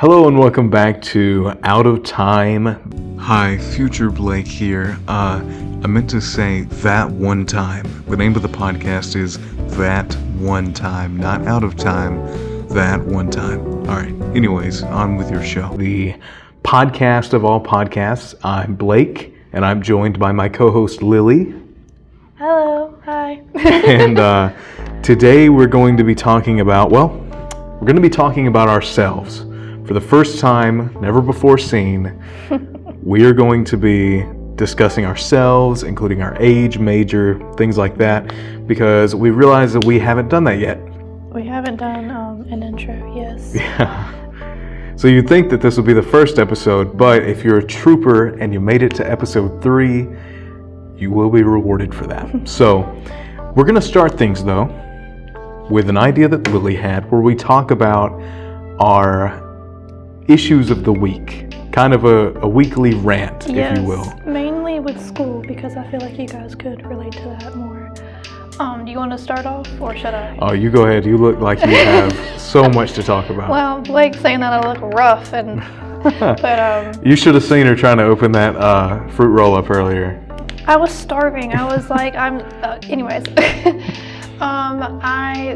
Hello and welcome back to Out of Time. Hi, Future Blake here. I meant to say That One Time. The name of the podcast is That One Time, not Out of Time, That One Time. Alright, anyways, on with your show. The podcast of all podcasts. I'm Blake, and I'm joined by my co-host Lillie. Hello, hi. And today we're going to be talking about, ourselves. For the first time, never before seen, we are going to be discussing ourselves, including our age, major, things like that, because we realize that we haven't done that yet. We haven't done an intro, yes. Yeah. So you'd think that this would be the first episode, but if you're a trooper and you made it to episode 3, you will be rewarded for that. So we're going to start things, though, with an idea that Lillie had, where we talk about our issues of the week, kind of a weekly rant, yes, if you will. Mainly with school, because I feel like you guys could relate to that more. Do you want to start off, or should I? Oh, you go ahead. You look like you have so much to talk about. Well, Blake's saying that I look rough, and but you should have seen her trying to open that fruit roll up earlier. I was starving. I was like, anyways.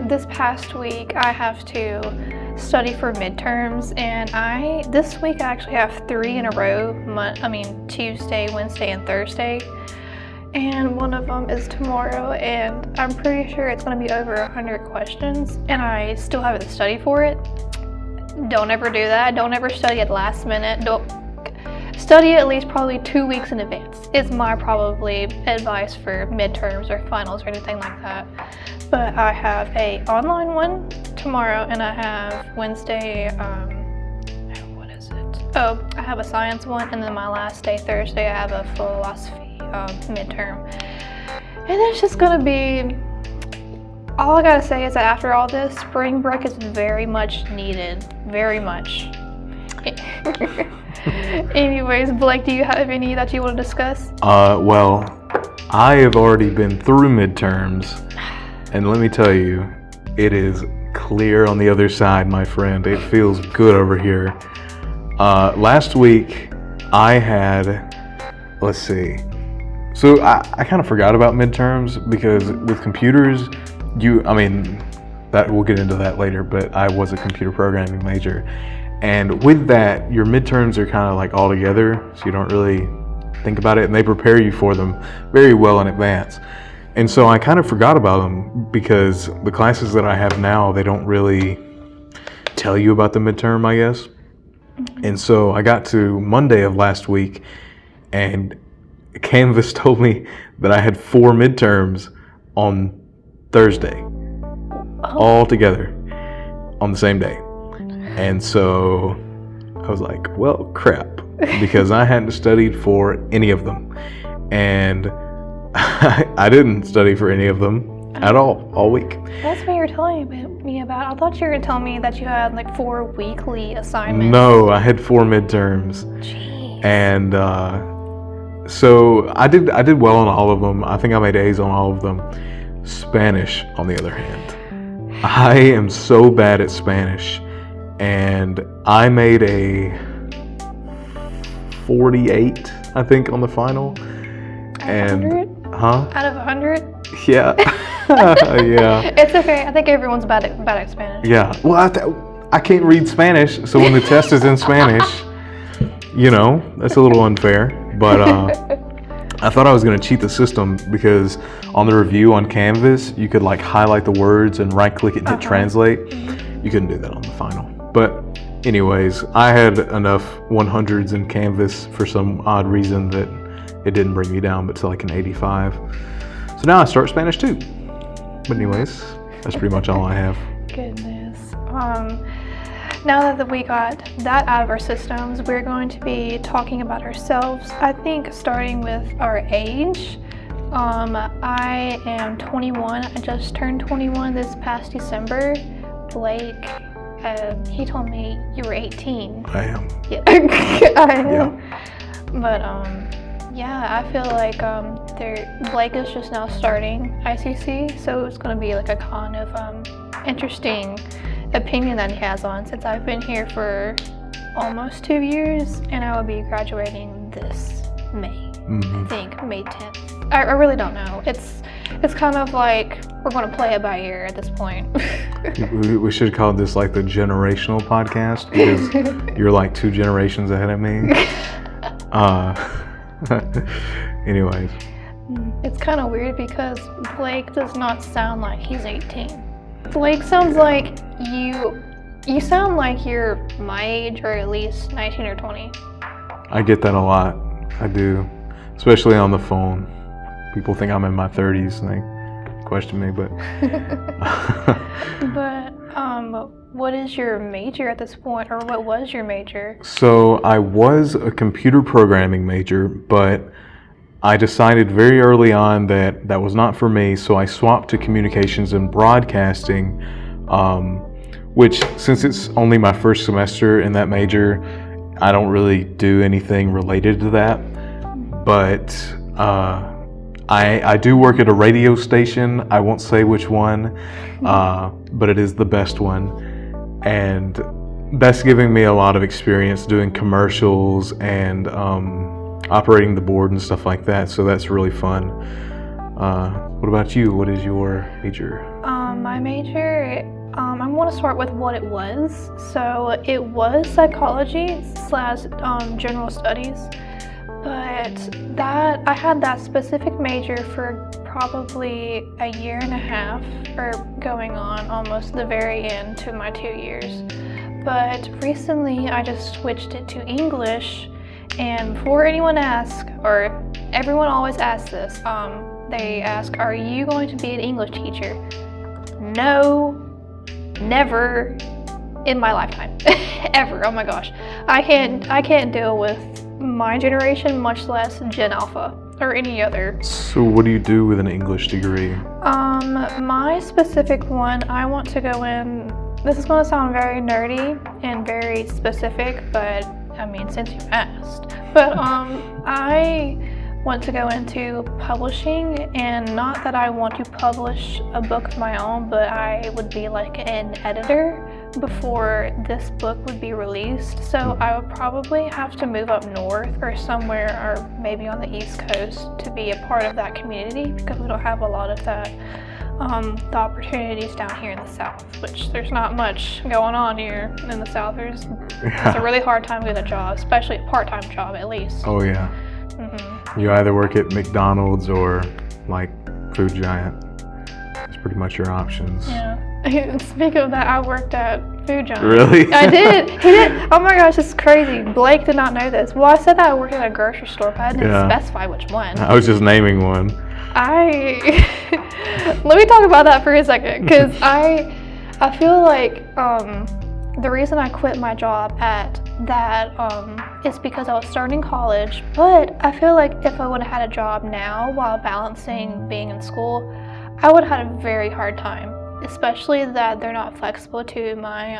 This past week I have to study for midterms, and this week I actually have 3 in a row, Tuesday, Wednesday, and Thursday, and one of them is tomorrow, and I'm pretty sure it's going to be over 100 questions, and I still have to study for it. Don't ever do that. Don't ever study at last minute. Don't study at least probably 2 weeks in advance is my probably advice for midterms or finals or anything like that. But I have a online one tomorrow, and I have Wednesday, what is it? Oh, I have a science one, and then my last day, Thursday, I have a philosophy midterm. And it's just gonna be, all I gotta say is that after all this, spring break is very much needed, very much. Anyways, Blake, do you have any that you want to discuss? Well, I have already been through midterms, and let me tell you, it is clear on the other side, my friend. It feels good over here. Last week, I had, let's see. So I kind of forgot about midterms because with computers, that we'll get into that later, but I was a computer programming major. And with that, your midterms are kind of like all together, so you don't really think about it, and they prepare you for them very well in advance. And so I kind of forgot about them because the classes that I have now, they don't really tell you about the midterm, I guess. Mm-hmm. And so I got to Monday of last week, and Canvas told me that I had 4 midterms on Thursday, all together on the same day. And so I was like, well, crap, because I hadn't studied for any of them. And I didn't study for any of them at all week. That's what you were telling me about. I thought you were going to tell me that you had like 4 weekly assignments. No, I had 4 midterms. Jeez. And so I did well on all of them. I think I made A's on all of them. Spanish, on the other hand. I am so bad at Spanish. And I made a 48, I think, on the final. Out of 100? Huh? Out of 100? Yeah. Yeah. It's okay. I think everyone's bad at Spanish. Yeah. Well, I can't read Spanish, so when the test is in Spanish, that's a little unfair. But I thought I was going to cheat the system because on the review on Canvas, you could like highlight the words and right-click it and hit translate. You couldn't do that on the final. But anyways, I had enough 100s in Canvas for some odd reason that it didn't bring me down but to like an 85. So now I start Spanish too. But anyways, that's pretty much all I have. Goodness. Now that we got that out of our systems, we're going to be talking about ourselves. I think starting with our age. I am 21. I just turned 21 this past December. Blake, he told me you were 18. I am. Yeah, I am. Yeah. But I feel like Blake is just now starting ICC, so it's going to be like a kind of interesting opinion that he has on, since I've been here for almost 2 years, and I will be graduating this May. Mm-hmm. I think May 10th. I really don't know. It's kind of like we're going to play it by ear at this point. We should call this like the generational podcast because you're like 2 generations ahead of me. Anyways. It's kind of weird because Blake does not sound like he's 18. Blake sounds like you sound like you're my age, or at least 19 or 20. I get that a lot. I do. Especially on the phone. People think I'm in my 30s and they question me, but... But, what is your major at this point, or what was your major? So I was a computer programming major, but I decided very early on that that was not for me, so I swapped to communications and broadcasting, which, since it's only my first semester in that major, I don't really do anything related to that. But I do work at a radio station. I won't say which one, but it is the best one. And that's giving me a lot of experience doing commercials and operating the board and stuff like that. So that's really fun. What about you? What is your major? My major, I want to start with what it was. So it was psychology / general studies. But I had that specific major for probably a year and a half, or going on almost the very end to my 2 years. But recently I just switched it to English, and before anyone asks, or everyone always asks this, they ask, are you going to be an English teacher? No, never in my lifetime. Ever. Oh my gosh. I can't deal with my generation, much less Gen Alpha or any other. So what do you do with an English degree? My specific one, I want to go in, this is going to sound very nerdy and very specific, but I mean, since you asked. But I want to go into publishing, and not that I want to publish a book of my own, but I would be like an editor before this book would be released. So I would probably have to move up north or somewhere, or maybe on the East Coast, to be a part of that community, because we don't have a lot of that, the opportunities down here in the South, which there's not much going on here in the South. It's a really hard time to get a job, especially a part-time job at least. Oh yeah. Mm-hmm. You either work at McDonald's or like Food Giant. That's pretty much your options. Yeah. Speaking of that, I worked at Food Giant. Really? I did. He did. Oh my gosh, it's crazy. Blake did not know this. Well, I said that I worked at a grocery store, but I didn't specify which one. I was just naming one. Let me talk about that for a second, because I feel like the reason I quit my job at that is because I was starting college, but I feel like if I would have had a job now while balancing being in school, I would have had a very hard time, especially that they're not flexible to my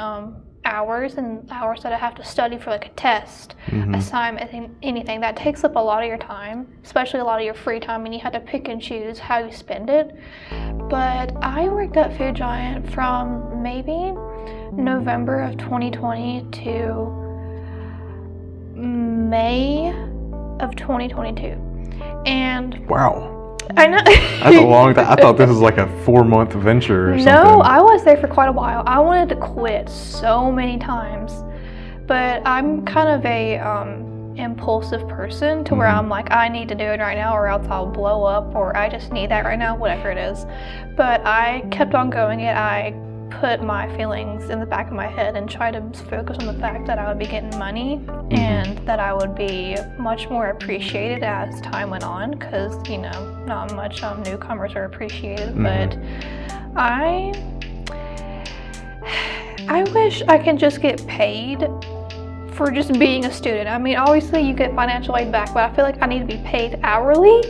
hours and hours that I have to study for like a test, assignment, anything. That takes up a lot of your time, especially a lot of your free time, and you have to pick and choose how you spend it. But I worked at Food Giant from maybe November of 2020 to May of 2022. And wow. I know. That's a long time. I thought this was like a 4-month venture or something. No, I was there for quite a while. I wanted to quit so many times, but I'm kind of a impulsive person to where I'm like, I need to do it right now or else I'll blow up, or I just need that right now, whatever it is. But I kept on going it. I put my feelings in the back of my head and try to focus on the fact that I would be getting money and that I would be much more appreciated as time went on, because, you know, not much newcomers are appreciated. But I wish I could just get paid for just being a student. I mean, obviously you get financial aid back, but I feel like I need to be paid hourly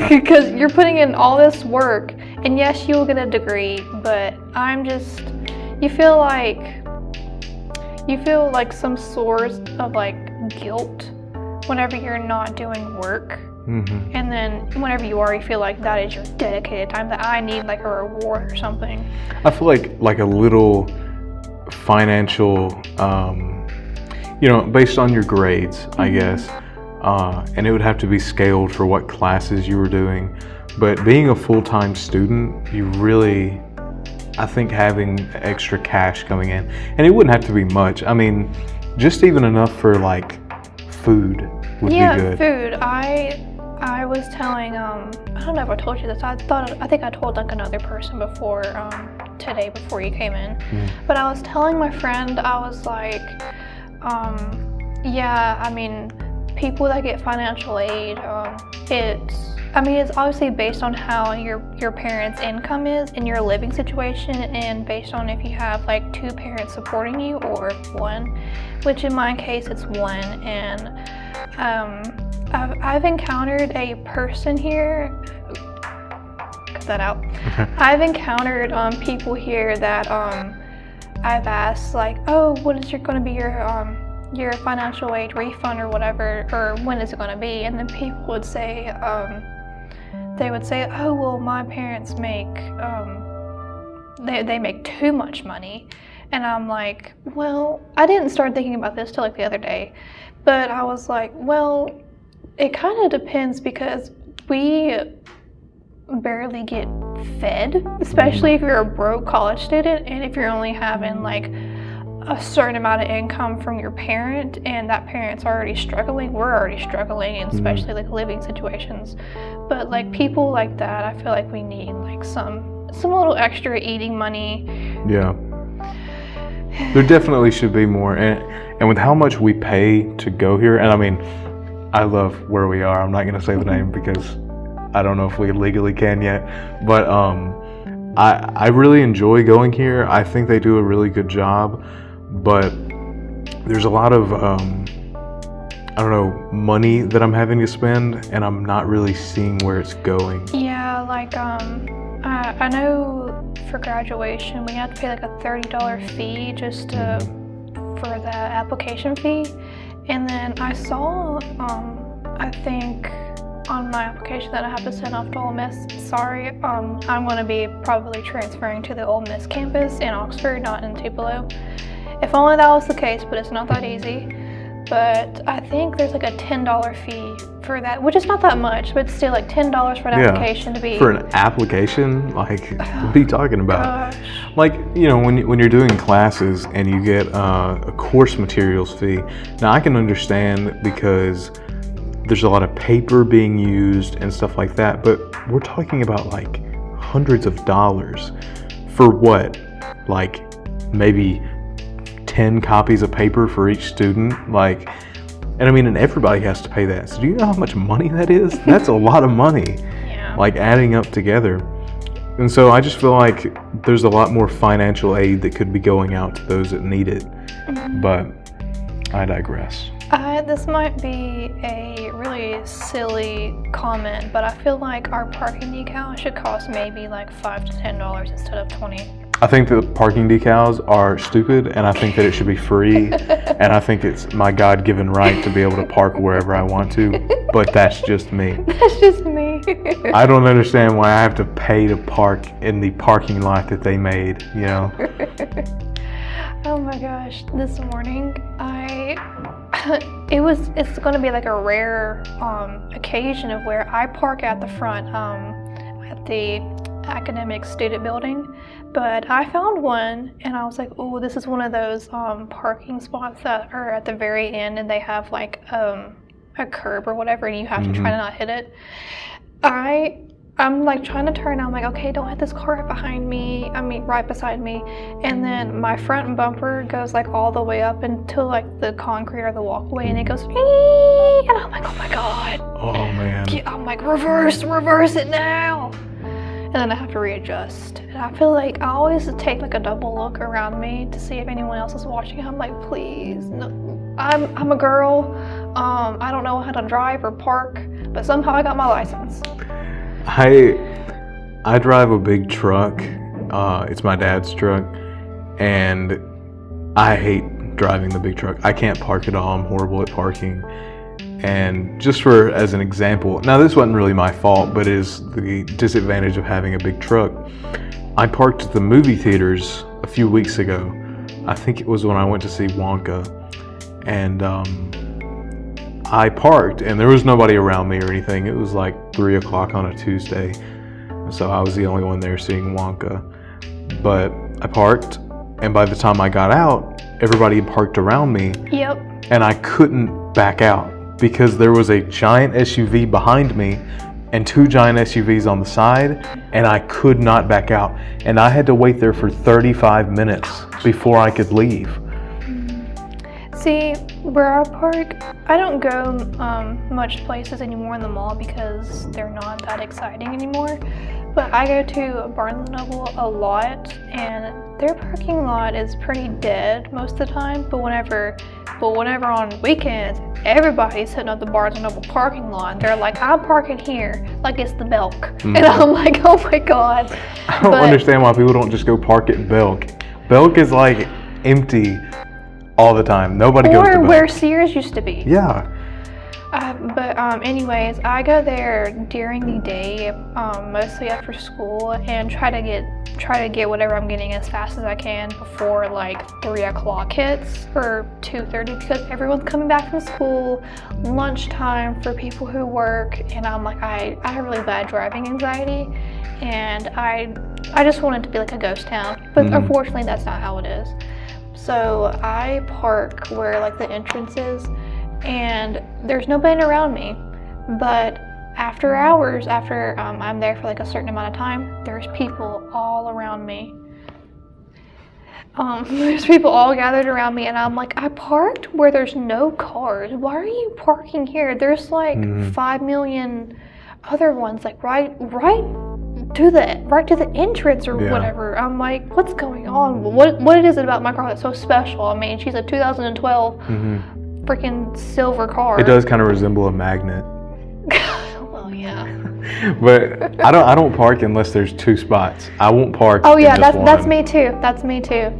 because you're putting in all this work, and yes, you'll get a degree, but you feel like some sort of like guilt whenever you're not doing work. And then whenever you are, you feel like that is your dedicated time, that I need like a reward or something. I feel like a little financial based on your grades, I guess. And it would have to be scaled for what classes you were doing. But being a full-time student, you really, I think having extra cash coming in, and it wouldn't have to be much. I mean, just even enough for like food would be good. Food. I was telling, I don't know if I told you this. I think I told like another person before, today before you came in. But I was telling my friend, I was like, I mean, people that get financial aid, it's obviously based on how your parents' income is and your living situation, and based on if you have like 2 parents supporting you or 1, which in my case it's 1. And I've encountered a person here. Cut that out. I've encountered people here that I've asked like, oh, what is going to be your financial aid refund or whatever, or when is it going to be? And then people would say, oh, well, my parents make, they make too much money. And I'm like, well, I didn't start thinking about this till like the other day, but I was like, well, it kind of depends, because we barely get fed, especially if you're a broke college student, and if you're only having like a certain amount of income from your parent, and that parent's already struggling, we're already struggling, and especially like living situations. But like people like that, I feel like we need like some little extra eating money. Yeah, there definitely should be more, and with how much we pay to go here, and I mean, I love where we are. I'm not going to say the name because I don't know if we legally can yet, but I really enjoy going here. I think they do a really good job. But there's a lot of, money that I'm having to spend, and I'm not really seeing where it's going. Yeah, like, I know for graduation, we have to pay like a $30 fee just for the application fee. And then I saw, I think on my application that I have to send off to Ole Miss, sorry, I'm going to be probably transferring to the Ole Miss campus in Oxford, not in Tupelo. If only that was the case, but it's not that easy. But I think there's like a $10 fee for that, which is not that much, but still like $10 for an application to be. For an application? Like, what are you talking about? Gosh. Like, when you're doing classes and you get a course materials fee. Now, I can understand because there's a lot of paper being used and stuff like that, but we're talking about like hundreds of dollars for what? Like, maybe 10 copies of paper for each student, and everybody has to pay that. So do you know how much money that is? That's a lot of money, like adding up together. And so I just feel like there's a lot more financial aid that could be going out to those that need it. But I digress. This might be a really silly comment, but I feel like our parking decal should cost maybe like $5 to $10 instead of $20. I think the parking decals are stupid, and I think that it should be free, and I think it's my God-given right to be able to park wherever I want to, but that's just me. That's just me. I don't understand why I have to pay to park in the parking lot that they made, Oh my gosh, this morning it's going to be like a rare occasion of where I park at the front at the academic student building, but I found one and I was like, oh, this is one of those parking spots that are at the very end, and they have like a curb or whatever, and you have to try to not hit it. I'm like trying to turn, I'm like, okay, don't hit this car right beside me, and then my front bumper goes like all the way up into like the concrete or the walkway, and it goes, and I'm like, oh my God. Oh man. I'm like, reverse it now. And then I have to readjust. And I feel like I always take like a double look around me to see if anyone else is watching. I'm like, please, no. I'm a girl. I don't know how to drive or park, but somehow I got my license. I drive a big truck. It's my dad's truck, and I hate driving the big truck. I can't park at all. I'm horrible at parking. And just as an example, now this wasn't really my fault, but it is the disadvantage of having a big truck. I parked at the movie theaters a few weeks ago. I think it was when I went to see Wonka. and I parked, and there was nobody around me or anything. It was like 3 o'clock on a Tuesday, so I was the only one there seeing Wonka. But I parked, and by the time I got out, everybody had parked around me. Yep. And I couldn't back out because there was a giant SUV behind me and 2 giant SUVs on the side, and I could not back out. And I had to wait there for 35 minutes before I could leave. See, where I park, I don't go much places anymore in the mall because they're not that exciting anymore. But I go to Barnes & Noble a lot, and their parking lot is pretty dead most of the time. But whenever on weekends, everybody's sitting at the Barnes & Noble parking lot. They're like, I'm parking here, like it's the Belk. Mm-hmm. And I'm like, oh my God. I don't understand why people don't just go park at Belk. Belk is like empty all the time. Nobody goes to Belk. Or where Sears used to be. Yeah. But anyways, I go there during the day, mostly after school, and try to get whatever I'm getting as fast as I can before like 3 o'clock hits or 2:30, because everyone's coming back from school, lunchtime for people who work, and I'm like, I have really bad driving anxiety, and I just want it to be like a ghost town, but unfortunately that's not how it is. So I park where like the entrance is, and there's nobody around me. But after hours, after I'm there for like a certain amount of time, there's people all around me. There's people all gathered around me, and I'm like, I parked where there's no cars. Why are you parking here? There's like 5 million other ones, like right to the entrance or whatever. I'm like, what's going on? What is it about my car that's so special? I mean, she's a 2012 freaking silver car. It does kind of resemble a magnet. Well, yeah. But I don't park unless there's 2 spots. I won't park. Oh yeah, that's me too. That's me too.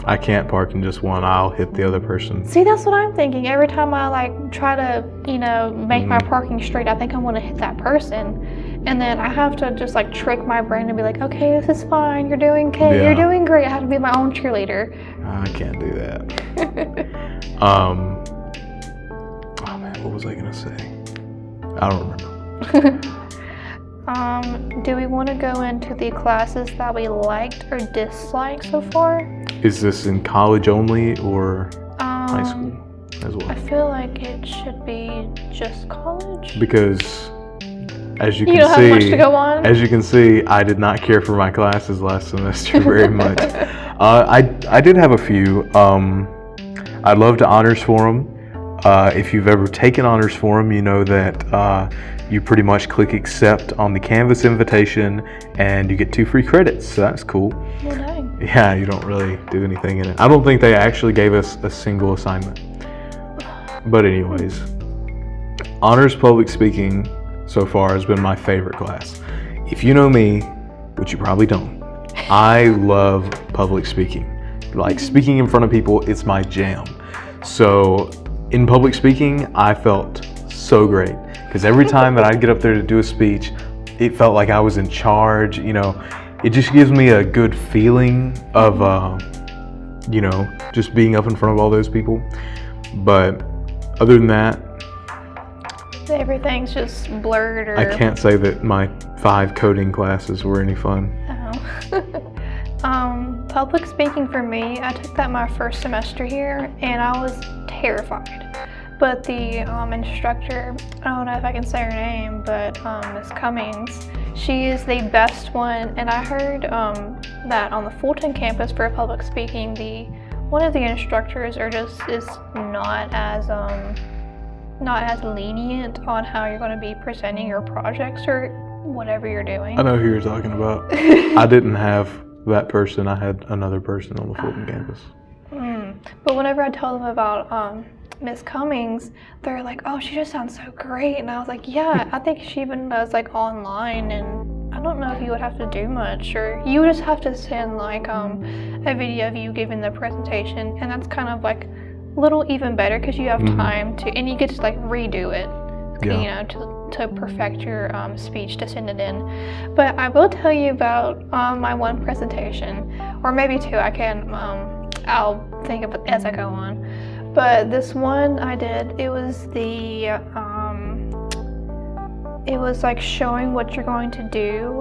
I can't park in just one. I'll hit the other person. See, that's what I'm thinking. Every time I like try to, make my parking straight, I think I want to hit that person. And then I have to just like trick my brain to be like, okay, this is fine. You're doing okay. Yeah. You're doing great. I have to be my own cheerleader. I can't do that. Oh man, what was I gonna say? I don't remember. Do we want to go into the classes that we liked or disliked so far? Is this in college only or high school as well? I feel like it should be just college. Because as you can don't have much to go on? As you can see, I did not care for my classes last semester very much. I did have a few. I loved honors forum. If you've ever taken honors forum, you know that you pretty much click accept on the Canvas invitation and you get 2 free credits. So that's cool. Well, dang. Yeah, you don't really do anything in it. I don't think they actually gave us a single assignment. But anyways, honors public speaking so far has been my favorite class. If you know me, which you probably don't, I love public speaking. Like speaking in front of people, it's my jam. So in public speaking, I felt so great because every time that I'd get up there to do a speech, it felt like I was in charge. It just gives me a good feeling of, just being up in front of all those people. But other than that, everything's just blurred. I can't say that my 5 coding classes were any fun. Public speaking for me, I took that my first semester here, and I was terrified. But the instructor, I don't know if I can say her name, but Miss Cummings, she is the best one. And I heard that on the Fulton campus for public speaking, one of the instructors is not as lenient on how you're going to be presenting your projects or whatever you're doing. I know who you're talking about. I didn't have that person. I had another person on the Fulton campus. But whenever I told them about Miss Cummings, they're like, oh, she just sounds so great. And I was like, yeah, I think she even does like online, and I don't know if you would have to do much, or you just have to send like a video of you giving the presentation, and that's kind of like little even better because you have time to, and you get to like redo it, to perfect your speech to send it in. But I will tell you about my one presentation, or maybe 2. I'll think of it as I go on. But this one I did, it was it was like showing what you're going to do,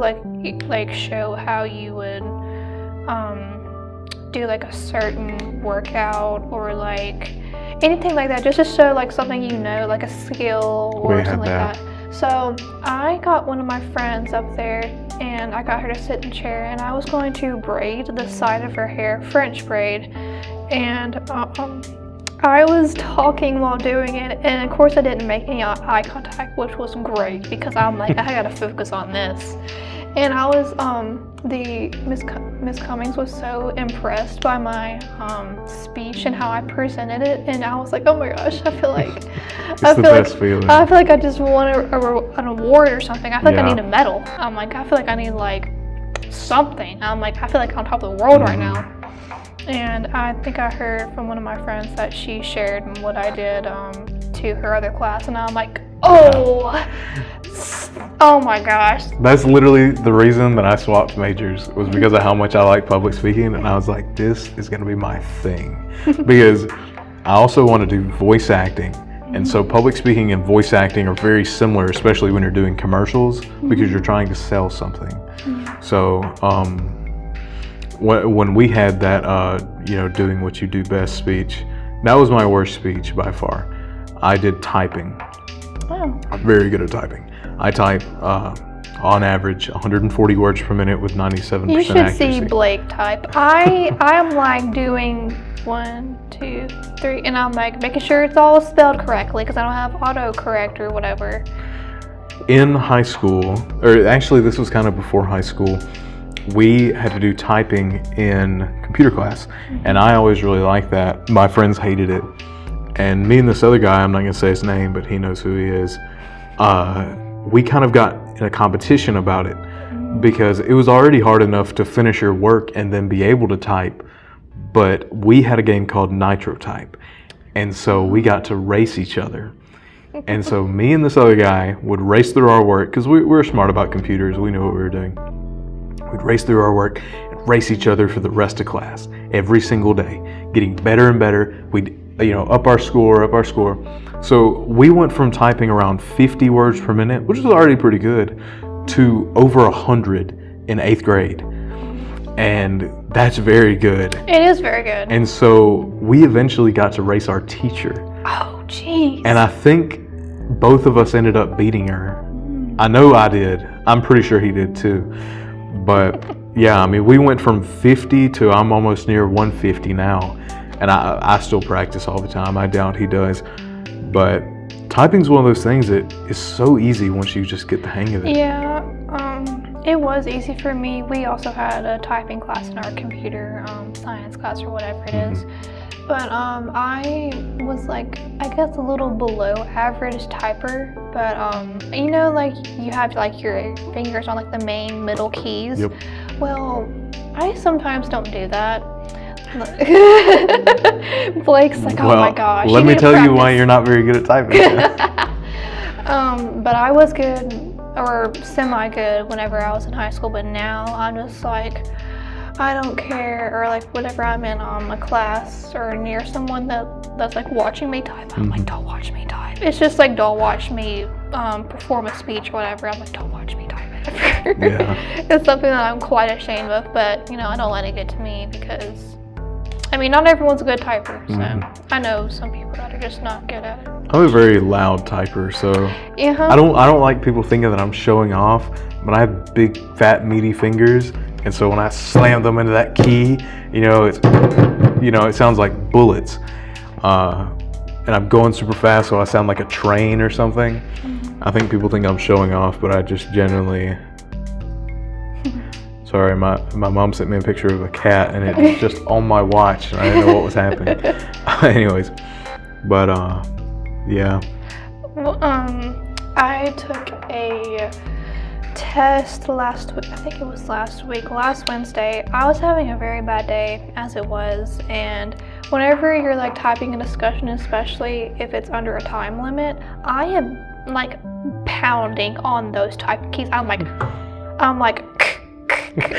like show how you would do like a certain workout or like anything like that, just to show like something like a skill or something like that. So I got one of my friends up there and I got her to sit in a chair and I was going to braid the side of her hair, French braid, and I was talking while doing it, and of course I didn't make any eye contact, which was great because I'm like, I gotta focus on this. And I was, Miss Cummings was so impressed by my speech and how I presented it, and I was like, oh my gosh, I feel like feeling. I feel like I just won an award or something. I feel like I need a medal. I'm like, I feel like I need like something. I'm like, I feel like I'm on top of the world right now. And I think I heard from one of my friends that she shared what I did to her other class, and I'm like, oh my gosh. That's literally the reason that I swapped majors, was because of how much I like public speaking, and I was like, this is going to be my thing. Because I also want to do voice acting, and so public speaking and voice acting are very similar, especially when you're doing commercials, because you're trying to sell something. So when we had that, doing what you do best speech, that was my worst speech by far. I did typing. Wow. I'm very good at typing. I type on average 140 words per minute with 97% accuracy. You should see Blake type. I'm like doing 1, 2, 3, and I'm like making sure it's all spelled correctly because I don't have autocorrect or whatever. In high school, or actually this was kind of before high school, we had to do typing in computer class, and I always really liked that. My friends hated it, and me and this other guy, I'm not going to say his name, but he knows who he is, we kind of got in a competition about it, because it was already hard enough to finish your work and then be able to type, but we had a game called Nitro Type, and so we got to race each other. And so me and this other guy would race through our work, because we were smart about computers, we knew what we were doing. We'd race through our work and race each other for the rest of class every single day, getting better and better. We'd, up our score. So we went from typing around 50 words per minute, which was already pretty good, to over 100 in 8th grade. And that's very good. It is very good. And so we eventually got to race our teacher. Oh, geez. And I think both of us ended up beating her. I know I did. I'm pretty sure he did too. But yeah, I mean, we went from 50 to I'm almost near 150 now. And I still practice all the time. I doubt he does. But typing's one of those things that is so easy once you just get the hang of it. Yeah, it was easy for me. We also had a typing class in our computer science class or whatever it is. But I was like, I guess a little below average typer. But like you have like your fingers on like the main middle keys. Yep. Well, I sometimes don't do that. Blake's like, oh my gosh. Let me tell you why you're not very good at typing. But I was good or semi-good whenever I was in high school. But now I'm just like, I don't care, or like whenever I'm in a class or near someone that's like watching me type, I'm like, don't watch me type. It's just like, don't watch me perform a speech or whatever. I'm like, don't watch me type ever. Yeah. It's something that I'm quite ashamed of, but I don't let it get to me because, not everyone's a good typer. So I know some people that are just not good at it. I'm a very loud typer, so I don't like people thinking that I'm showing off, but I have big, fat, meaty fingers. And so when I slam them into that key, it sounds like bullets. And I'm going super fast, so I sound like a train or something. I think people think I'm showing off, but I just genuinely... Sorry, my mom sent me a picture of a cat, and it was just on my watch, and I didn't know what was happening. Anyways, but yeah. Well, I took a test last Wednesday. I was having a very bad day as it was, and whenever you're like typing a discussion, especially if it's under a time limit, I am like pounding on those type keys. I'm like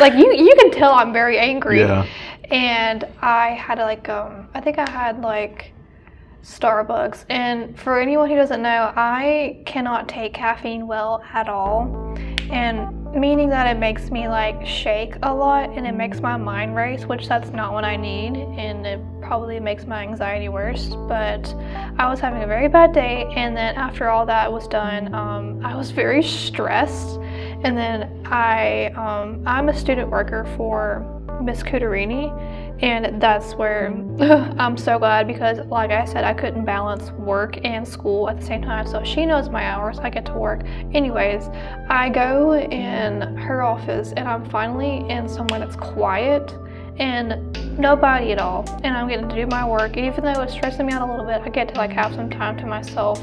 like you can tell I'm very angry. Yeah. And I had like I think I had like Starbucks. And for anyone who doesn't know, I cannot take caffeine well at all. And meaning that it makes me like shake a lot and it makes my mind race, which that's not what I need, and it probably makes my anxiety worse. But I was having a very bad day, and then after all that was done, I was very stressed. And then I'm a student worker for Miss Cuterini, and that's where I'm so glad, because like I said, I couldn't balance work and school at the same time, so she knows my hours. I get to work. Anyways, I go in her office and I'm finally in somewhere that's quiet and nobody at all, and I'm getting to do my work. Even though it's stressing me out a little bit, I get to like have some time to myself.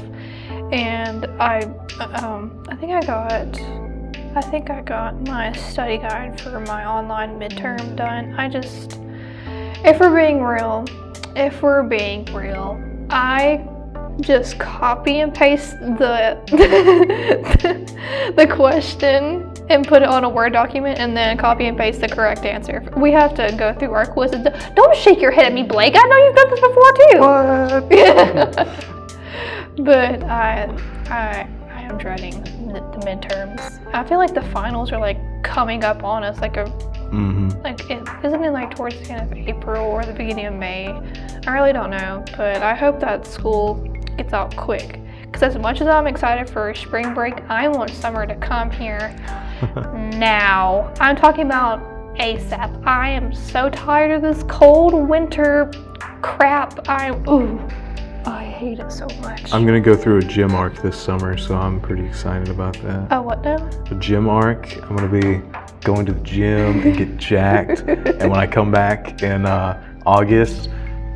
And I think I got my study guide for my online midterm done. If we're being real, I just copy and paste the the question and put it on a Word document, and then copy and paste the correct answer. We have to go through our quizzes. Don't shake your head at me, Blake. I know you've done this before too. What? But I am dreading the midterms. I feel like the finals are like coming up on us, isn't it like towards the end of April or the beginning of May? I really don't know, but I hope that school gets out quick. Because as much as I'm excited for spring break, I want summer to come here now. I'm talking about ASAP. I am so tired of this cold winter crap. I hate it so much. I'm gonna go through a gym arc this summer, so I'm pretty excited about that. Oh, what now? A gym arc. I'm gonna be going to the gym and get jacked, and when I come back in August,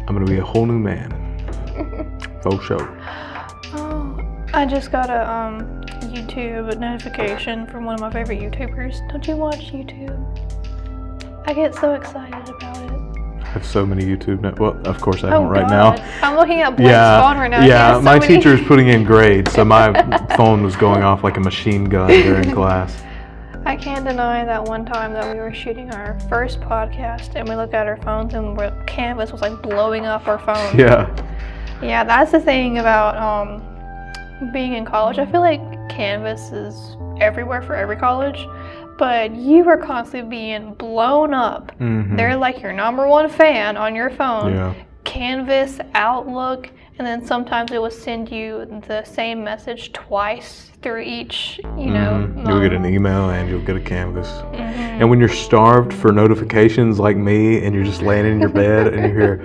I'm gonna be a whole new man. Faux show. Oh, I just got a YouTube notification from one of my favorite YouTubers. Don't you watch YouTube? I get so excited about it. I have so many YouTube. Well, of course I don't right now. I'm looking at Blake's phone right now. Yeah, my teacher is putting in grades, so my phone was going off like a machine gun during class. I can't deny that one time that we were shooting our first podcast and we looked at our phones and Canvas was like blowing up our phone. Yeah. Yeah, that's the thing about being in college. I feel like Canvas is everywhere for every college, but you are constantly being blown up. Mm-hmm. They're like your number one fan on your phone. Yeah. Canvas, Outlook, and then sometimes it will send you the same message twice through each, You'll get an email and you'll get a Canvas. Mm-hmm. And when you're starved for notifications like me and you're just laying in your bed and you hear,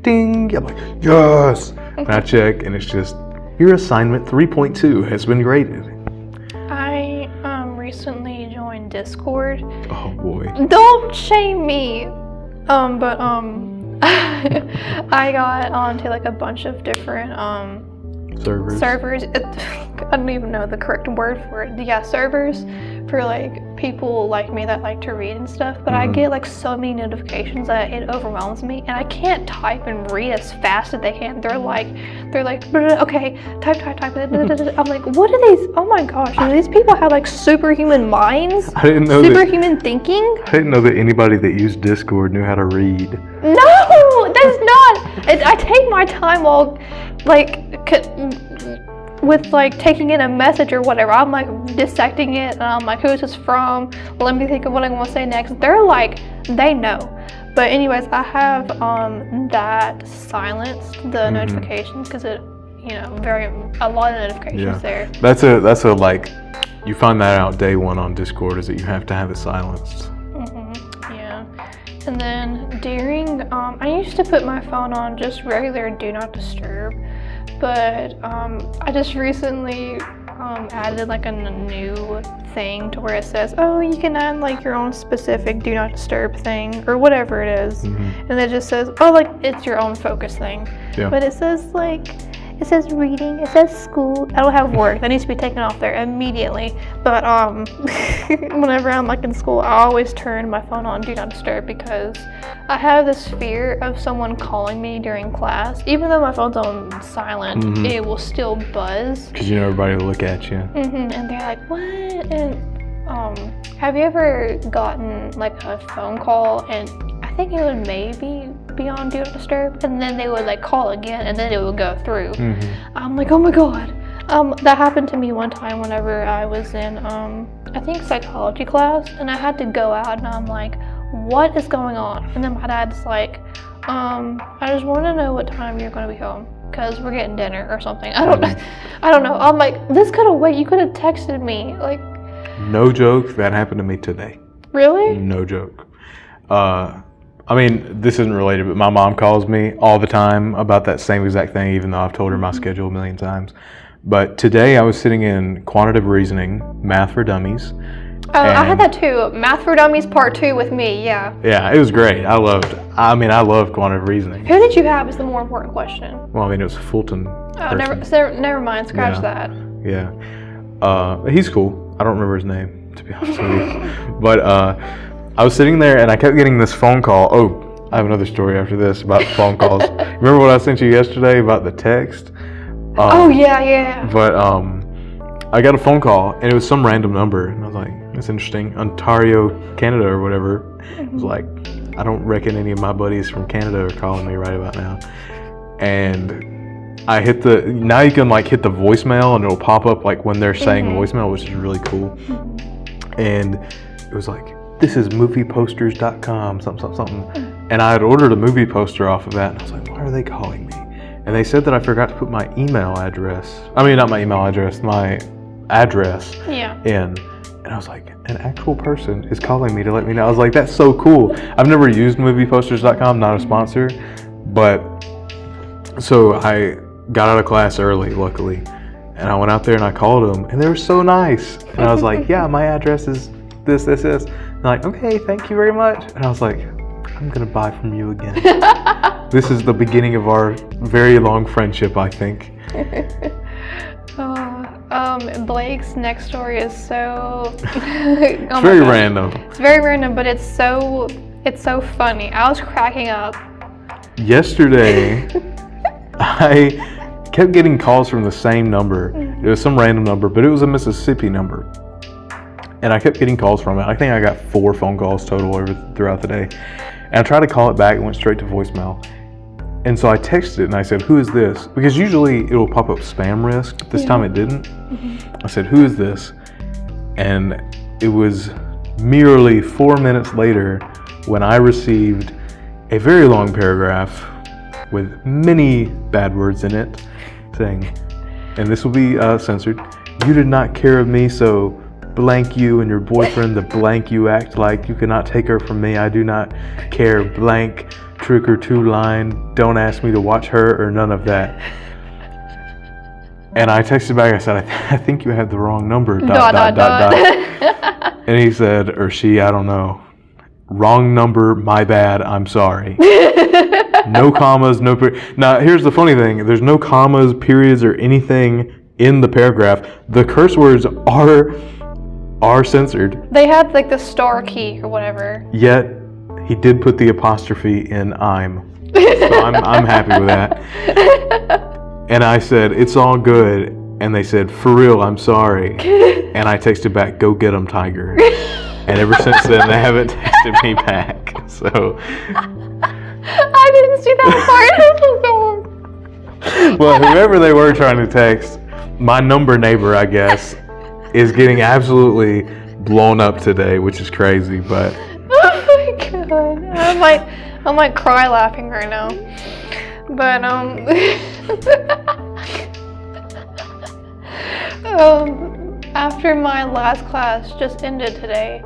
ding, I'm like, yes! And I check and it's just, your assignment 3.2 has been graded. I recently joined Discord. Oh boy. Don't shame me. I got onto like a bunch of different servers. I don't even know the correct word for it. Yeah, servers for like people like me that like to read and stuff. But I get like so many notifications that it overwhelms me, and I can't type and read as fast as they can. They're like, okay, type. I'm like, what are these? Oh my gosh, do these people have like superhuman minds? I didn't know superhuman thinking. I didn't know that anybody that used Discord knew how to read. No, that's not. I take my time while with like taking in a message or whatever. I'm like dissecting it, and I'm like, who's this from? Let me think of what I want to say next. They're like, they know. But anyways, I have that silenced, the notifications, because it, a lot of notifications there. That's a like, you find that out day one on Discord, is that you have to have it silenced. Yeah. And then during, I used to put my phone on just regular do not disturb, but I just recently added like a new thing to where it says, oh, you can add like your own specific do not disturb thing or whatever it is. And it just says, oh, like it's your own focus thing. Yeah. But it says reading, it says school. I don't have work. That needs to be taken off there immediately. But whenever I'm like in school, I always turn my phone on do not disturb, because I have this fear of someone calling me during class. Even though my phone's on silent, it will still buzz. Because everybody will look at you. And they're like, what? And have you ever gotten like a phone call, and I think it would maybe be on Do Not Disturb, and then they would like call again, and then it would go through. I'm like, oh my god. That happened to me one time whenever I was in, I think psychology class, and I had to go out, and I'm like, what is going on? And then my dad's like, I just want to know what time you're going to be home, because we're getting dinner or something. I don't know. I'm like, this could have waited. You could have texted me. Like, no joke, that happened to me today. Really? No joke. I mean, this isn't related, but my mom calls me all the time about that same exact thing, even though I've told her my schedule a million times. But today I was sitting in quantitative reasoning, math for dummies. Oh, I had that too. Math for Dummies Part 2 with me, yeah. Yeah, it was great. I loved quantitative reasoning. Who did you have is the more important question. Well, I mean, it was Fulton. Oh, never mind. Scratch that. Yeah. He's cool. I don't remember his name, to be honest with you. But I was sitting there and I kept getting this phone call. Oh, I have another story after this about phone calls. Remember what I sent you yesterday about the text? Yeah. But I got a phone call and it was some random number. And I was like, that's interesting. Ontario, Canada or whatever. It was like, I don't reckon any of my buddies from Canada are calling me right about now. And I hit now you can like hit the voicemail and it'll pop up like when they're saying voicemail, which is really cool. And it was like, this is movieposters.com, something. And I had ordered a movie poster off of that. And I was like, why are they calling me? And they said that I forgot to put my email address. I mean, not my email address, my address in. And I was like, an actual person is calling me to let me know. I was like, that's so cool. I've never used movieposters.com, not a sponsor. But so I got out of class early, luckily. And I went out there and I called them. And they were so nice. And I was like, yeah, my address is this. And they're like, okay, thank you very much. And I was like, I'm going to buy from you again. This is the beginning of our very long friendship, I think. Blake's next story is so... It's very random. It's very random, but it's so funny. I was cracking up. Yesterday, I kept getting calls from the same number. It was some random number, but it was a Mississippi number. And I kept getting calls from it. I think I got 4 phone calls total throughout the day. And I tried to call it back, it went straight to voicemail. And so I texted it and I said, who is this? Because usually it'll pop up spam risk, but this time it didn't. I said, who is this? And it was merely 4 minutes later when I received a very long paragraph with many bad words in it saying, and this will be censored, you did not care of me, so blank you and your boyfriend, the blank you act like, you cannot take her from me, I do not care, blank, trick or two line, don't ask me to watch her or none of that. And I texted back, I said, I think you had the wrong number, ... And he said, or she, I don't know, wrong number, my bad, I'm sorry. No commas, no now here's the funny thing, there's no commas, periods, or anything in the paragraph. The curse words are censored. They had like the star key or whatever. Yet he did put the apostrophe in I'm. So I'm happy with that. And I said, it's all good. And they said, for real, I'm sorry. And I texted back, go get 'em, Tiger. And ever since then, they haven't texted me back. So I didn't see that part. Well, whoever they were trying to text, my number neighbor, I guess, is getting absolutely blown up today, which is crazy, but... Oh my god. I might cry laughing right now. But, after my last class just ended today,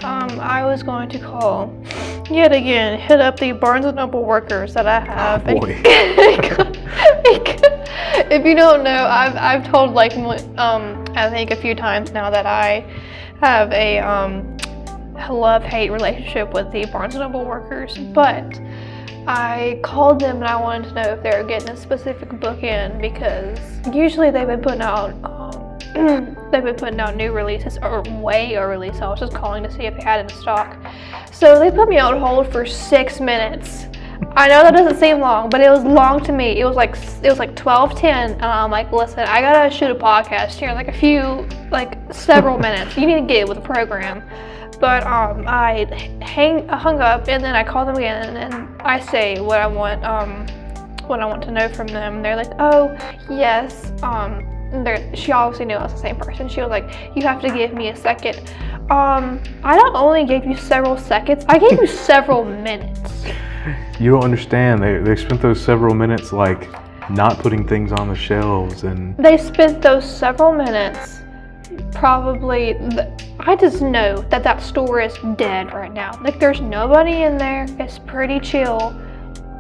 I was going to call, yet again, hit up the Barnes & Noble workers that I have. Oh boy. If you don't know, I've told like I think a few times now that I have a love-hate relationship with the Barnes & Noble workers, but I called them and I wanted to know if they were getting a specific book in, because usually they've been putting out new releases, or way a release. So I was just calling to see if they had it in stock. So they put me on hold for 6 minutes. I know that doesn't seem long, but it was long to me. It was like 12:10, and I'm like, listen, I gotta shoot a podcast here in like several minutes. You need to get with the program. But I hung up, and then I called them again, and I say what I want to know from them. And they're like, oh yes. She obviously knew I was the same person. She was like, you have to give me a second. I not only gave you several seconds, I gave you several minutes. You don't understand. They spent those several minutes like not putting things on the shelves, and they spent those several minutes probably. I just know that store is dead right now. Like, there's nobody in there. It's pretty chill.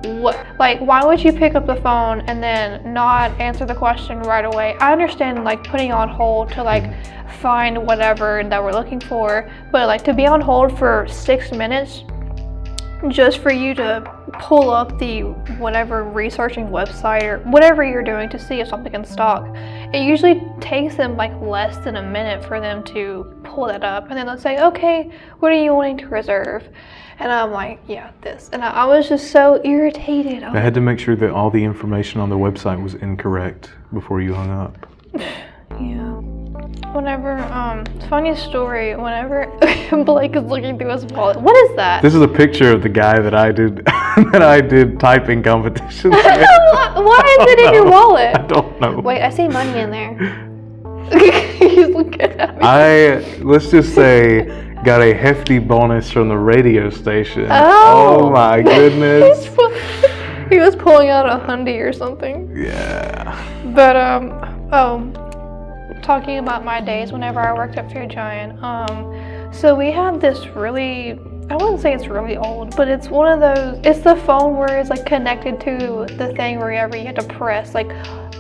Why would you pick up the phone and then not answer the question right away? I understand like putting on hold to like find whatever that we're looking for, but like to be on hold for 6 minutes just for you to pull up the whatever researching website or whatever you're doing to see if something in stock, it usually takes them like less than a minute for them to pull that up, and then they'll say, okay, what are you wanting to reserve? And I'm like, yeah, this. And I was just so irritated. I had to make sure that all the information on the website was incorrect before you hung up. Yeah. Whenever, funny story, whenever Blake is looking through his wallet. What is that? This is a picture of the guy that I did typing competitions with. Why is it in your wallet? I don't know. Wait, I see money in there. He's looking at me. Let's just say, got a hefty bonus from the radio station. Oh My goodness. He was pulling out a Hyundai or something. Yeah. But talking about my days whenever I worked at Food Giant. So we had this really, I wouldn't say it's really old, but it's one of those, it's the phone where it's like connected to the thing wherever you have to press like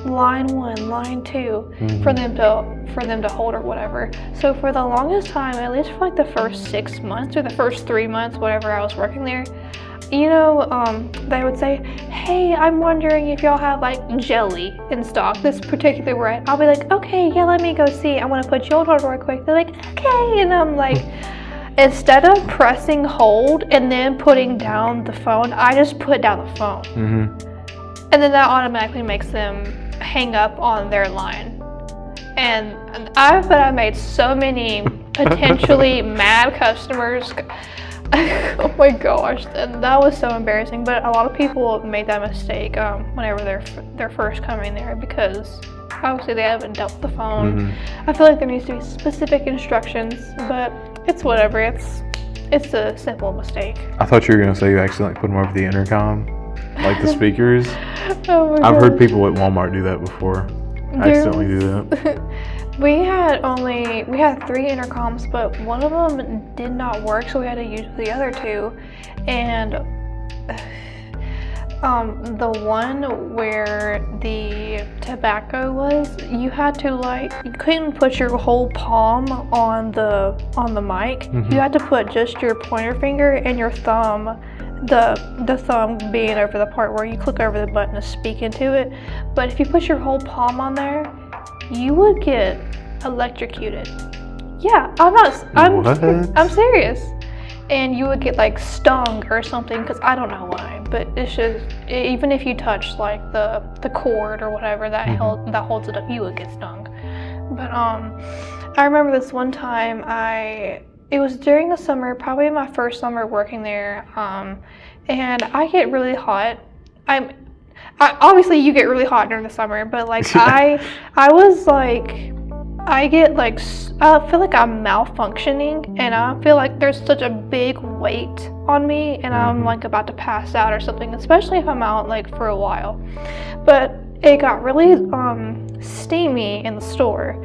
line 1, line 2 for them to hold or whatever. So for the longest time, at least for like the first 6 months or the first 3 months, whatever I was working there, you know, they would say, hey, I'm wondering if y'all have like jelly in stock, this particular brand. I'll be like, okay, yeah, let me go see. I want to put you on hold real quick. They're like, okay. And I'm like, instead of pressing hold and then putting down the phone, I just put down the phone. And then that automatically makes them hang up on their line. And I made so many potentially mad customers. Oh my gosh, and that was so embarrassing. But a lot of people made that mistake whenever they're first coming there, because obviously they haven't dealt with the phone. I feel like there needs to be specific instructions, but it's whatever. It's a simple mistake. I thought you were gonna say you accidentally put them over the intercom, like the speakers. Oh my I've gosh. heard people at Walmart do that before. Accidentally do that. We had 3 intercoms, but one of them did not work, so we had to use the other 2. And the one where the tobacco was, you had to you couldn't put your whole palm on the mic. You had to put just your pointer finger and your thumb, the thumb being over the part where you click over the button to speak into it. But if you put your whole palm on there, you would get electrocuted. Yeah, I'm serious. And you would get like stung or something, because I don't know why, but it's just, even if you touch like the cord or whatever that holds it up, you would get stung. But I remember this one time, it was during the summer, probably my first summer working there, and I get really hot. Obviously you get really hot during the summer, but like I was like, I feel like I'm malfunctioning, and I feel like there's such a big weight on me, and I'm like about to pass out or something, especially if I'm out like for a while. But it got really steamy in the store,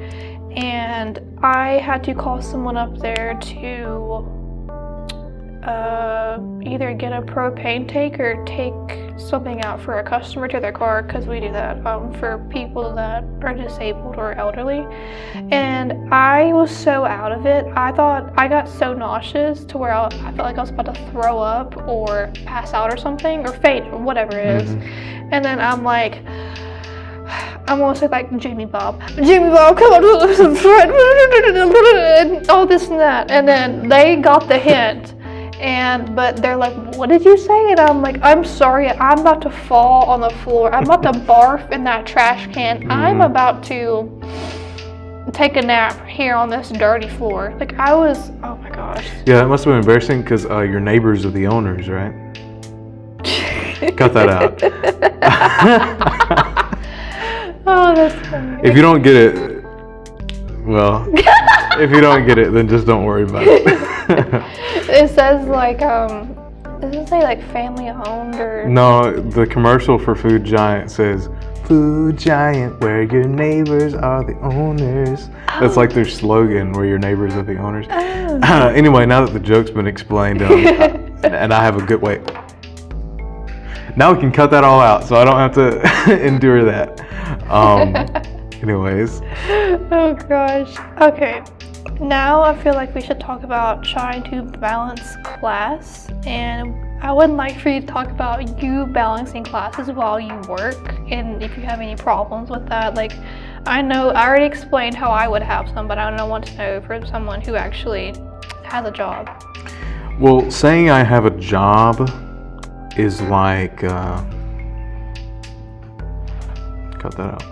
and I had to call someone up there to either get a propane tank or take something out for a customer to their car, because we do that for people that are disabled or elderly. And I was so out of it. I thought I got so nauseous to where I felt like I was about to throw up or pass out or something, or faint, or whatever it is. And then I'm like, I'm gonna say like, Jimmy Bob, come on, all this and that. And then they got the hint. But they're like, what did you say? And I'm like, I'm sorry, I'm about to fall on the floor. I'm about to barf in that trash can. I'm about to take a nap here on this dirty floor. Like, I was, oh my gosh. gosh. Yeah, that must have been embarrassing because your neighbors are the owners, right? Cut that out. Oh, that's funny. If you don't get it, well, if you don't get it, then just don't worry about it. It says like, does it say like family owned or? No, the commercial for Food Giant says, Food Giant, where your neighbors are the owners. That's like their slogan, where your neighbors are the owners. Oh. Anyway, now that the joke's been explained, and I have a good way. Now we can cut that all out, so I don't have to endure that. Anyways. Oh gosh. Okay. Now I feel like we should talk about trying to balance class, and I would like for you to talk about you balancing classes while you work, and if you have any problems with that. Like, I know I already explained how I would have some, but I don't want to know from someone who actually has a job. Well, saying I have a job is like, cut that out.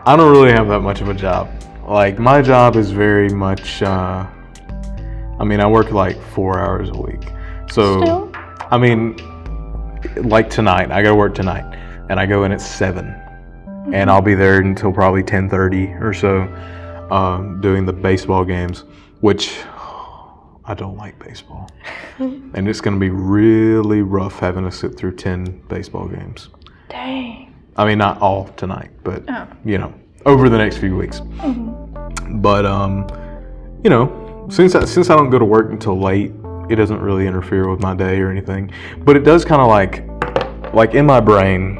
I don't really have that much of a job. Like, my job is very much, I work like 4 hours a week. So, Still? I mean, like tonight, I gotta work tonight, and I go in at 7, and I'll be there until probably 10:30 or so, doing the baseball games, which I don't like baseball. And it's gonna be really rough having to sit through 10 baseball games. Dang. I mean, not all tonight, but, Oh. Over the next few weeks. Mm-hmm. But, since I don't go to work until late, it doesn't really interfere with my day or anything. But it does kind of like in my brain,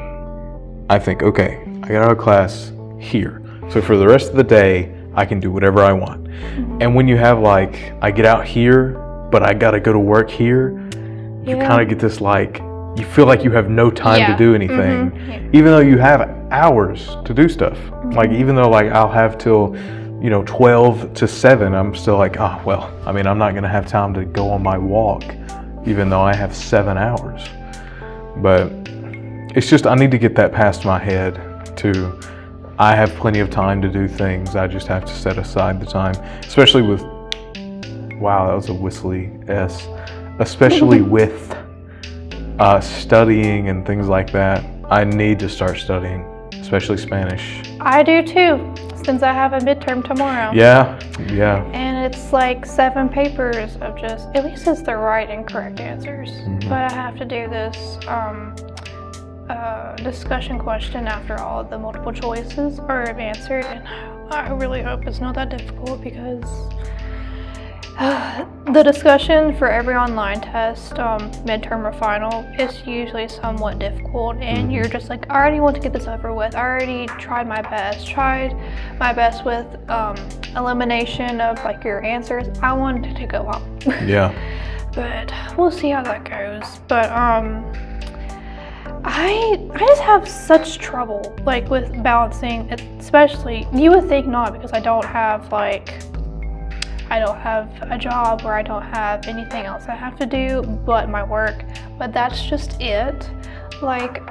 I think, okay, I got out of class here. So for the rest of the day, I can do whatever I want. Mm-hmm. And when you have like, I get out here, but I got to go to work here, you kind of get this like, you feel like you have no time to do anything, even though you have hours to do stuff. Like, even though like I'll have till 12 to 7, I'm still like, I'm not gonna have time to go on my walk, even though I have 7 hours. But it's just, I need to get that past my head to, I have plenty of time to do things. I just have to set aside the time, especially with, wow, that was a whistly S, especially with studying and things like that. I need to start studying, especially Spanish. I do too, since I have a midterm tomorrow. Yeah. And it's like 7 papers of just, at least it's the right and correct answers. Mm-hmm. But I have to do this discussion question after all of the multiple choices are answered, and I really hope it's not that difficult, because the discussion for every online test, midterm or final, is usually somewhat difficult, and you're just like, I already want to get this over with. I already tried my best with elimination of like your answers. I wanted to go up. Yeah. But we'll see how that goes. But I just have such trouble like with balancing, especially, you would think not, because I don't have a job, or I don't have anything else I have to do but my work, but that's just it. Like,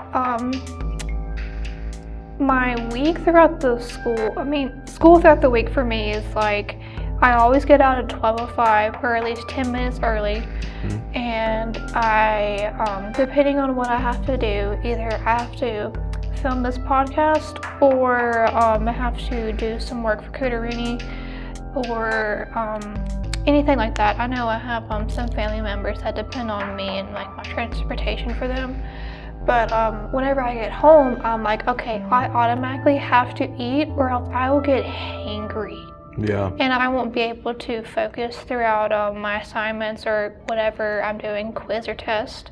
my week throughout the school throughout the week for me is like, I always get out at 12:05, or at least 10 minutes early. And I, depending on what I have to do, either I have to film this podcast, or I have to do some work for Cooterini, or anything like that. I know I have some family members that depend on me and like my transportation for them. But whenever I get home, I'm like, okay, I automatically have to eat, or else I will get hangry. Yeah. And I won't be able to focus throughout my assignments or whatever I'm doing, quiz or test.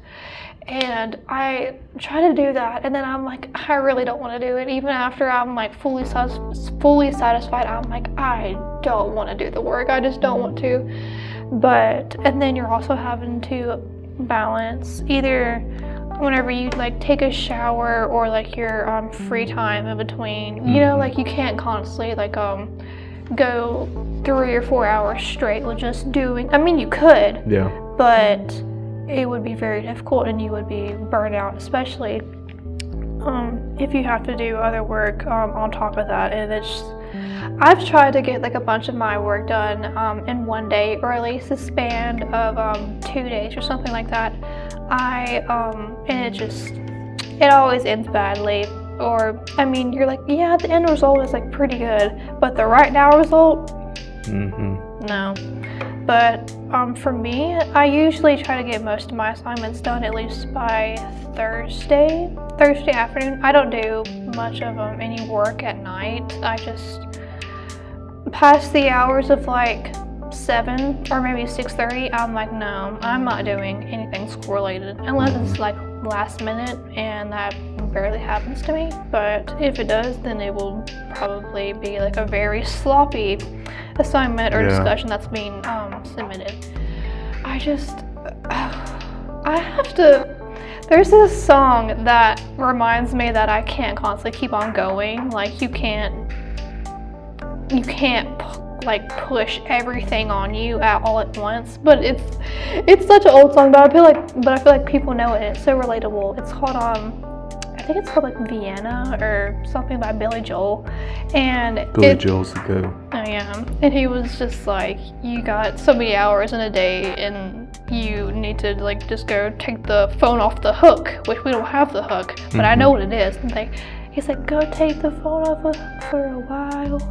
And I try to do that, and then I'm like, I really don't want to do it. Even after I'm like fully satisfied, I'm like, I don't want to do the work. I just don't want to. And then you're also having to balance either whenever you like take a shower, or like your free time in between. Like you can't constantly like go 3 or 4 hours straight with just doing. I mean, you could. Yeah. But it would be very difficult, and you would be burned out, especially if you have to do other work on top of that, and I've tried to get like a bunch of my work done in one day, or at least a span of 2 days or something like that. And it always ends badly. Or, I mean, you're like, yeah, the end result is like pretty good, but the right now result, no. But for me, I usually try to get most of my assignments done at least by Thursday afternoon. I don't do much of any work at night. I just past the hours of like 7 or maybe 6:30, I'm like, no, I'm not doing anything school related unless it's like last minute, and that barely happens to me. But if it does, then it will probably be like a very sloppy assignment or discussion that's being submitted. There's this song that reminds me that I can't constantly keep on going. Like you can't like push everything on you all at once. But it's such an old song, but I feel like people know it. It's so relatable. It's called I think it's called like Vienna or something by Billy Joel. And Billy Joel's the go. Oh yeah. And he was just like, you got so many hours in a day and you need to like just go take the phone off the hook, which we don't have the hook, but I know what it is. And he's like, go take the phone off the hook for a while.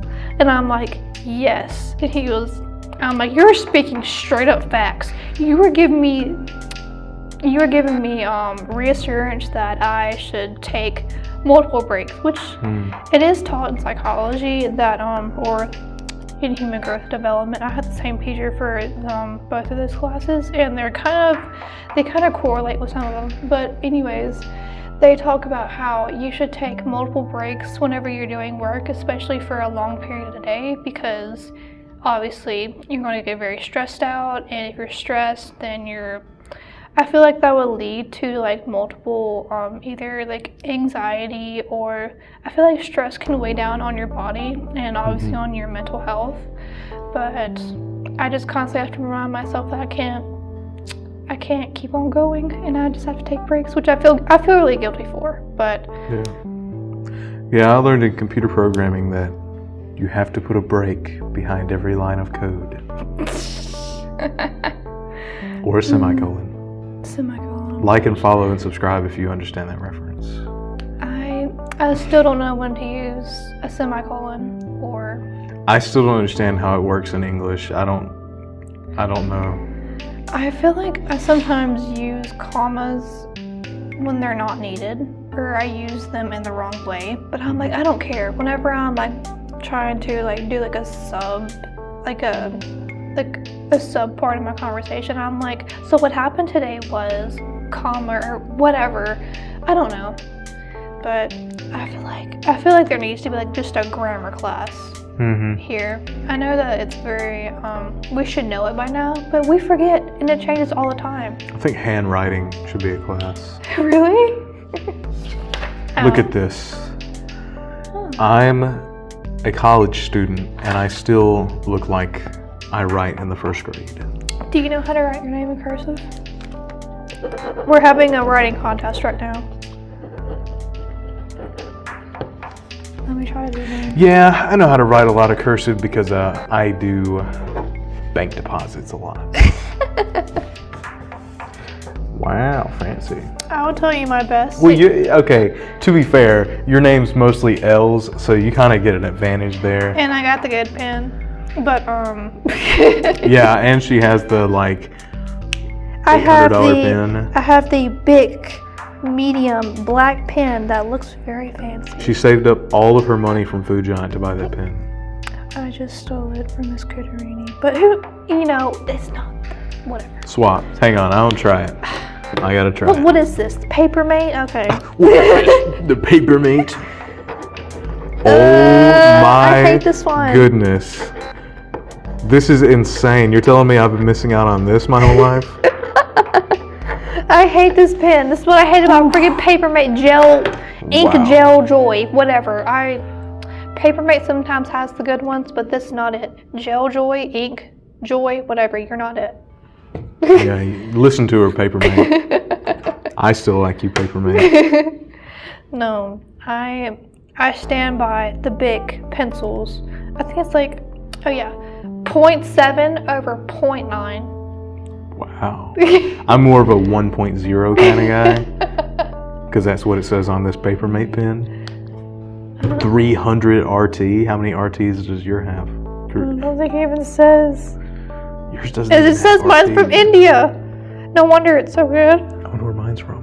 And I'm like, yes. And I'm like, you're speaking straight up facts. You were giving me reassurance that I should take multiple breaks, which it is taught in psychology that or in human growth development. I had the same teacher for both of those classes, and they kind of correlate with some of them. But anyways, they talk about how you should take multiple breaks whenever you're doing work, especially for a long period of the day, because obviously you're going to get very stressed out, and if you're stressed, then I feel like that would lead to like multiple either like anxiety, or I feel like stress can weigh down on your body and obviously on your mental health. But I just constantly have to remind myself that I can't keep on going, and I just have to take breaks, which I feel really guilty for. But yeah, I learned in computer programming that you have to put a break behind every line of code. Or a semicolon. Like and follow and subscribe if you understand that reference. I still don't know when to use a semicolon, or I still don't understand how it works in English. I don't know. I feel like I sometimes use commas when they're not needed, or I use them in the wrong way. But I'm like, I don't care. Whenever I'm like trying to like do like a sub part of my conversation, I'm like, so what happened today was comma or whatever. I don't know. But I feel like there needs to be like just a grammar class here. I know that it's very we should know it by now, but we forget, and it changes all the time. I think handwriting should be a class. Really? Look at this. I'm a college student, and I still look like I write in the first grade. Do you know how to write your name in cursive? We're having a writing contest right now. Let me try to do that. Yeah, I know how to write a lot of cursive because I do bank deposits a lot. Wow, fancy. I will tell you my best. Well, okay, to be fair, your name's mostly L's, so you kind of get an advantage there. And I got the good pen. But yeah, and she has the like $800 pen. I have the big medium black pen that looks very fancy. She saved up all of her money from Food Giant to buy that pen. I just stole it from Miss Critterini. But who, it's not, whatever. Swap. Hang on, I don't try it. I gotta try it. What is this? Papermate? Okay. The Papermate. Oh my I hate this one. Goodness. This is insane. You're telling me I've been missing out on this my whole life? I hate this pen. This is what I hate about freaking Papermate ink gel joy, whatever. Papermate sometimes has the good ones, but this is not it. Gel joy, ink joy, whatever. You're not it. Yeah, listen to her, Papermate. I still like you, Papermate. No, I stand by the big pencils. I think it's like, 0.7 over 0.9. Wow. I'm more of a 1.0 kind of guy. Because that's what it says on this Papermate pen. 300 RT. How many RTs does yours have? I don't think it even says. Yours doesn't. It says mine's from India. No wonder it's so good. I wonder where mine's from.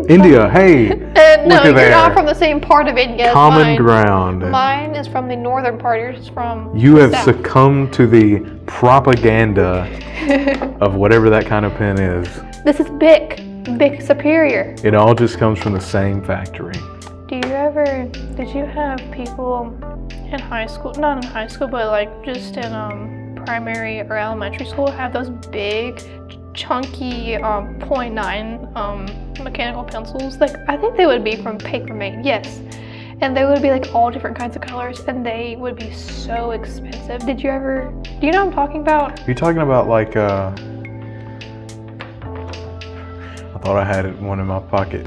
India, hey. No, look at you're there. not from the same part of India as Common mine. ground. Mine is from the northern part. Yours is from You have south. succumbed to the propaganda of whatever that kind of pen is. This is Bic Superior. It all just comes from the same factory. Did you have people in high school, not in high school, but like just in primary or elementary school, have those big, chunky 0.9 mechanical pencils? Like, I think they would be from Papermate, yes. And they would be like all different kinds of colors, and they would be so expensive. Do you know what I'm talking about? Are you talking about like, I thought I had one in my pocket.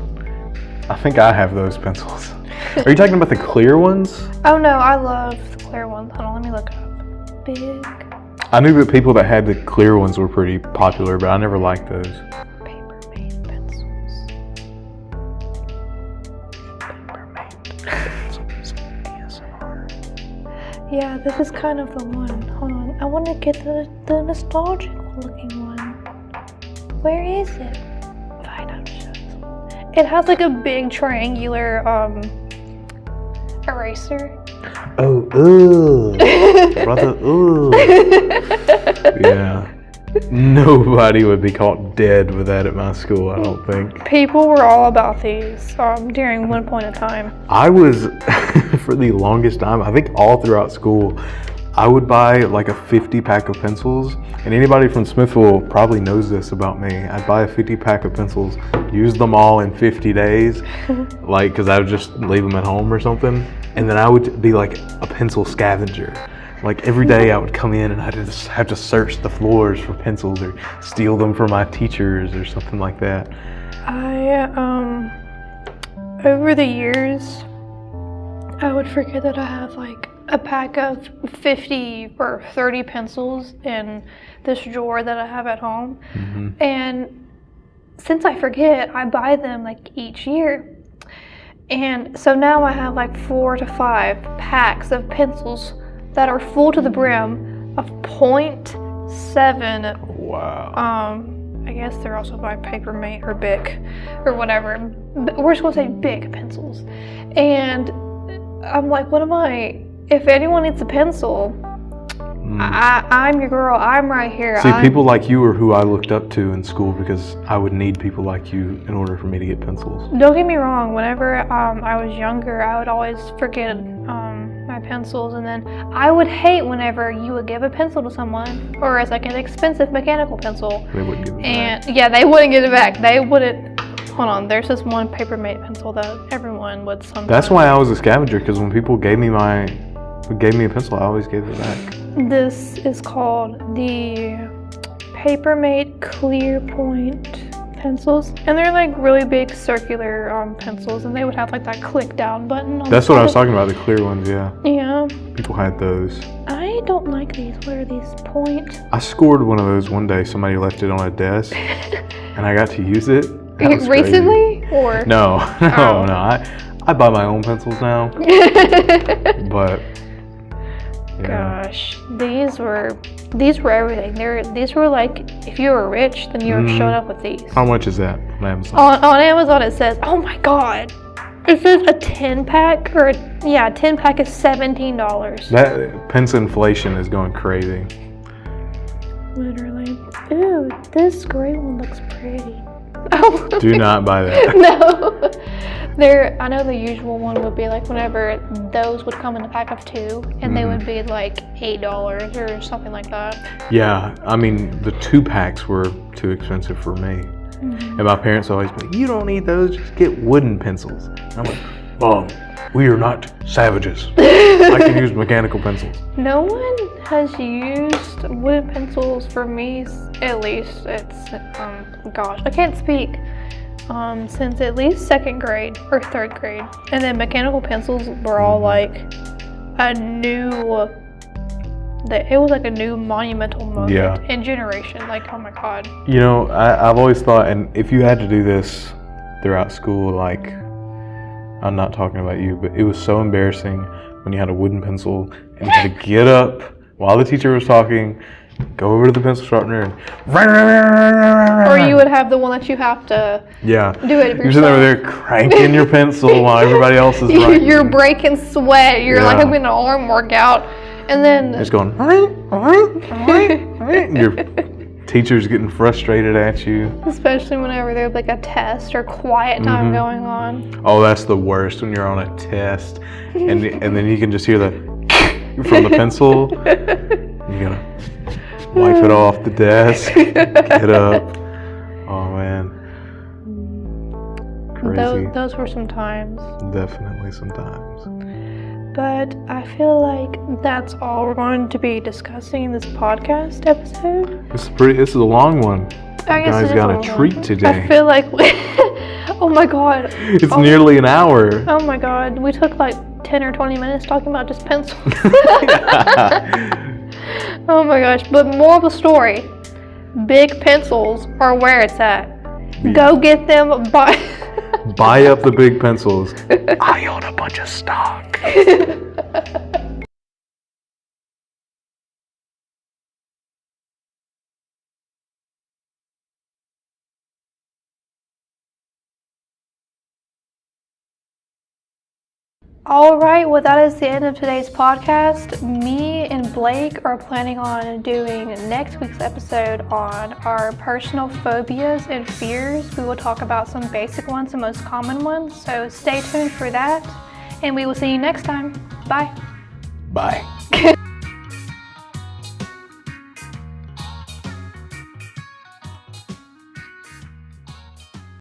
I think I have those pencils. Are you talking about the clear ones? Oh no, I love the clear ones. Hold on, let me look up. Big I knew that people that had the clear ones were pretty popular, but I never liked those. Papermate pencils. Yeah, this is kind of the one. Hold on, I want to get the nostalgic looking one. Where is it? Fine, I'll show this one. It has like a big triangular eraser. Oh, brother, yeah. Nobody would be caught dead with that at my school, I don't think. People were all about these during one point in time. I was, for the longest time, I think all throughout school, I would buy like a 50 pack of pencils, and anybody from Smithville probably knows this about me. I'd buy a 50 pack of pencils, use them all in 50 days, like, because I would just leave them at home or something, and then I would be like a pencil scavenger. Like every day I would come in and I'd just have to search the floors for pencils or steal them from my teachers or something like that. Over the years, I would forget that I have like a pack of 50 or 30 pencils in this drawer that I have at home. Mm-hmm. And since I forget, I buy them like each year. And so now I have like 4 to 5 packs of pencils that are full to the brim of 0.7. Wow. I guess they're also by Papermate or Bic or whatever. We're just gonna say Bic pencils. And I'm like, if anyone needs a pencil, I'm your girl. I'm right here. See, people like you are who I looked up to in school because I would need people like you in order for me to get pencils. Don't get me wrong. Whenever I was younger, I would always forget my pencils, and then I would hate whenever you would give a pencil to someone, or it's like an expensive mechanical pencil. They wouldn't give it back. Yeah, they wouldn't get it back. They wouldn't. Hold on, there's this one Papermate pencil that everyone would sometimes. That's why I was a scavenger, because when people gave me a pencil, I always gave it back. This is called the Papermate Clear Point pencils, and they're like really big circular pencils, and they would have like that click down button on That's the what I was talking about, the clear ones, yeah. Yeah. People had those. I don't like these. What are these? Point? I scored one of those one day. Somebody left it on a desk, and I got to use it. That was Recently? crazy. Or? No. I buy my own pencils now. But yeah. Gosh, these were everything. These were like, if you were rich, then you were showing up with these. How much is that on Amazon? On Amazon it says, oh my god, it says a 10 pack, or a 10 pack is $17. That pencil inflation is going crazy. Literally. Ooh, this gray one looks pretty. Oh. Do not buy that. No. I know the usual one would be like whenever those would come in a pack of 2, and they would be like $8 or something like that. Yeah, I mean, the 2 packs were too expensive for me. And my parents always be like, you don't need those, just get wooden pencils. And I'm like, Mom, we are not savages. I can use mechanical pencils. No one has used wooden pencils for me, at least. It's, gosh, I can't speak. since at least second grade or third grade. And then mechanical pencils were all like a new, it was like a new monumental moment in generation. Like, oh my God. You know, I've always thought, and if you had to do this throughout school, like, I'm not talking about you, but it was so embarrassing when you had a wooden pencil and you had to get up while the teacher was talking, go over to the pencil sharpener, and or you would have the one that you have to do it You're sitting over there cranking your pencil while everybody else is writing. You're breaking sweat. You're like having an arm workout. And then it's going, and your teacher's getting frustrated at you. Especially whenever there's like a test or quiet time going on. Oh, that's the worst when you're on a test and then you can just hear the from the pencil. You gotta wipe it off the desk, get up. Oh man. Crazy. Those were some times. Definitely some times. But I feel like that's all we're going to be discussing in this podcast episode. This is a long one. I guess you guys got a treat today. I feel like oh my God. It's nearly an hour. Oh my God. We took like 10 or 20 minutes talking about just pencils. Oh my gosh. But moral of the story, big pencils are where it's at. Go get them. Buy up the big pencils. I own a bunch of stock. Alright, well that is the end of today's podcast. Me and Blake are planning on doing next week's episode on our personal phobias and fears. We will talk about some basic ones, the most common ones. So stay tuned for that. And we will see you next time. Bye. Bye.